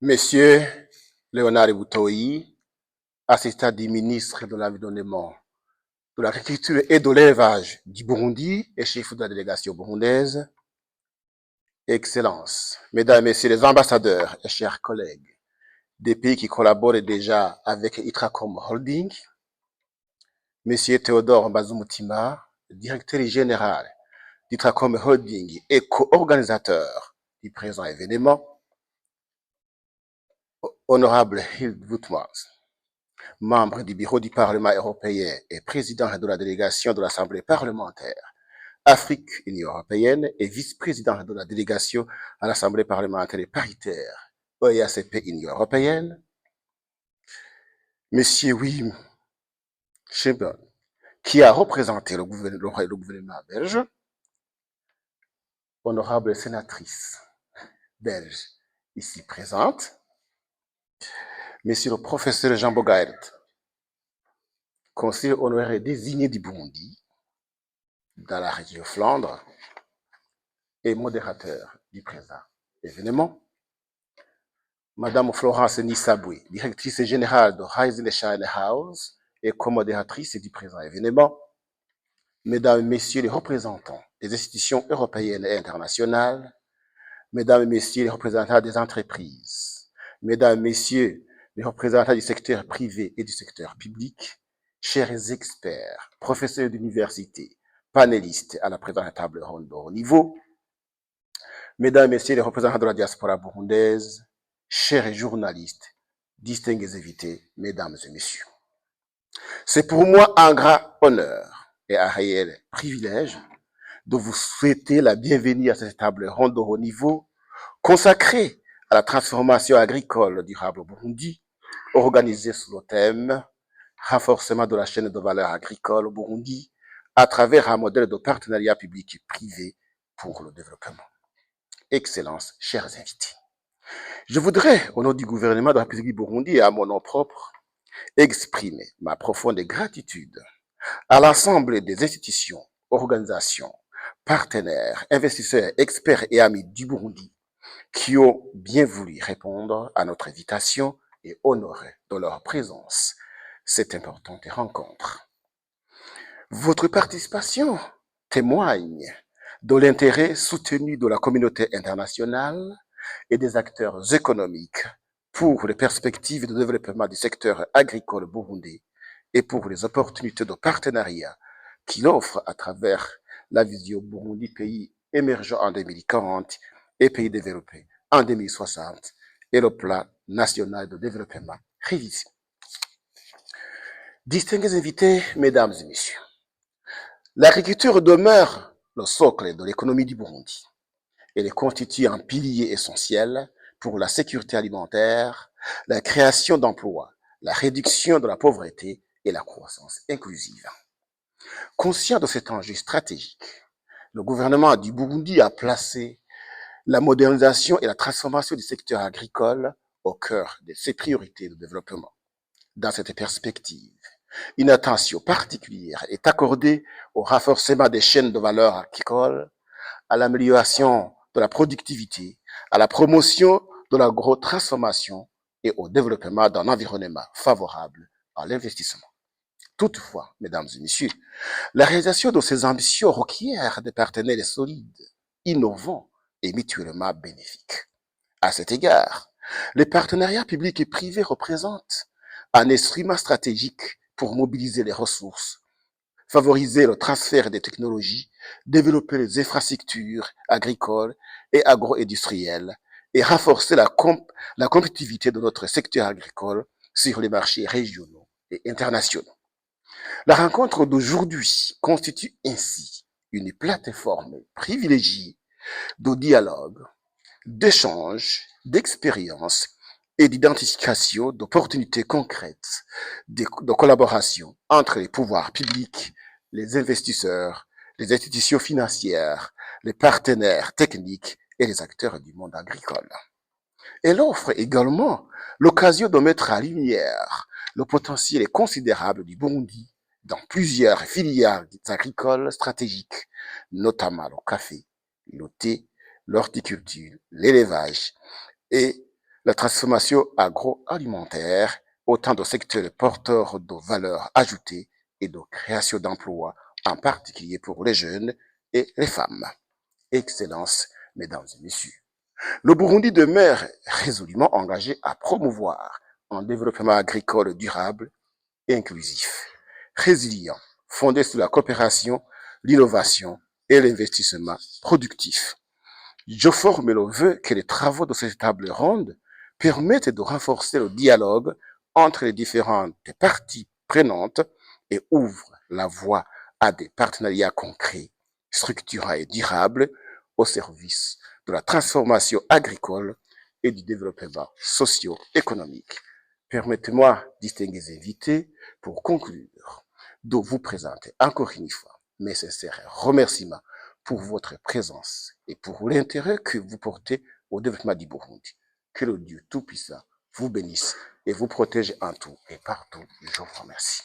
Monsieur Léonard Boutoyi, assistant du ministre de l'Environnement, de l'Agriculture et de l'Élevage du Burundi et chef de la délégation burundaise, Excellences, Mesdames et Messieurs les ambassadeurs et chers collègues des pays qui collaborent déjà avec Itracom Holding, Monsieur Théodore Bazumutima, directeur général d'Itracom Holding et co-organisateur du présent événement, Honorable Hild Woutmans, membre du bureau du Parlement européen et président de la délégation de l'Assemblée parlementaire Afrique-Union européenne et vice-président de la délégation à l'Assemblée parlementaire et paritaire OEACP-Union européenne, Monsieur Wim Schimper, qui a représenté le gouvernement belge, honorable sénatrice belge ici présente, Monsieur le professeur Jean Bogaert, conseiller honoraire désigné du Burundi dans la région Flandre et modérateur du présent événement, Madame Florence Nissaboui, directrice générale de Rising Shine House et co-modératrice du présent événement, Mesdames et Messieurs les représentants des institutions européennes et internationales, Mesdames et Messieurs les représentants des entreprises, Mesdames et Messieurs les représentants du secteur privé et du secteur public, chers experts, professeurs d'université, panélistes à la présente table ronde de haut niveau, Mesdames et Messieurs les représentants de la diaspora burundaise, chers journalistes, distingués invités, Mesdames et Messieurs. C'est pour moi un grand honneur et un réel privilège de vous souhaiter la bienvenue à cette table ronde de haut niveau consacrée à la transformation agricole durable au Burundi, organisée sous le thème renforcement de la chaîne de valeur agricole au Burundi à travers un modèle de partenariat public et privé pour le développement. Excellences, chers invités. Je voudrais, au nom du gouvernement de la République du Burundi et à mon nom propre, exprimer ma profonde gratitude à l'ensemble des institutions, organisations, partenaires, investisseurs, experts et amis du Burundi qui ont bien voulu répondre à notre invitation et honorer de leur présence cette importante rencontre. Votre participation témoigne de l'intérêt soutenu de la communauté internationale et des acteurs économiques pour les perspectives de développement du secteur agricole burundais et pour les opportunités de partenariat qu'il offre à travers la vision Burundi pays émergent en 2040 et pays développés en 2060 et le plan national de développement révisé. Distingués invités, mesdames et messieurs, l'agriculture demeure le socle de l'économie du Burundi. Elle constitue un pilier essentiel pour la sécurité alimentaire, la création d'emplois, la réduction de la pauvreté et la croissance inclusive. Conscient de cet enjeu stratégique, le gouvernement du Burundi a placé la modernisation et la transformation du secteur agricole au cœur de ses priorités de développement. Dans cette perspective, une attention particulière est accordée au renforcement des chaînes de valeur agricoles, à l'amélioration de la productivité, à la promotion de l'agro-transformation et au développement d'un environnement favorable à l'investissement. Toutefois, mesdames et messieurs, la réalisation de ces ambitions requiert des partenaires solides, innovants et mutuellement bénéfiques. À cet égard, les partenariats publics et privés représentent un instrument stratégique pour mobiliser les ressources, favoriser le transfert des technologies, développer les infrastructures agricoles et agro-industrielles et renforcer la compétitivité de notre secteur agricole sur les marchés régionaux et internationaux. La rencontre d'aujourd'hui constitue ainsi une plateforme privilégiée de dialogue, d'échange, d'expériences et d'identification d'opportunités concrètes de collaboration entre les pouvoirs publics, les investisseurs, les institutions financières, les partenaires techniques et les acteurs du monde agricole. Elle offre également l'occasion de mettre en lumière le potentiel considérable du Burundi dans plusieurs filières agricoles stratégiques, notamment le café, le thé, l'horticulture, l'élevage et la transformation agroalimentaire, autant de secteurs porteurs de valeur ajoutée et de création d'emplois, en particulier pour les jeunes et les femmes. Excellences, mesdames et messieurs. Le Burundi demeure résolument engagé à promouvoir un développement agricole durable et inclusif, résilient, fondé sur la coopération, l'innovation et l'investissement productif. Je forme le vœu que les travaux de cette table ronde permettent de renforcer le dialogue entre les différentes parties prenantes et ouvrent la voie à des partenariats concrets, structurants et durables au service de la transformation agricole et du développement socio-économique. Permettez-moi, distingués invités, pour conclure, de vous présenter encore une fois mes sincères remerciements pour votre présence et pour l'intérêt que vous portez au développement du Burundi. Que le Dieu Tout-Puissant vous bénisse et vous protège en tout et partout. Je vous remercie.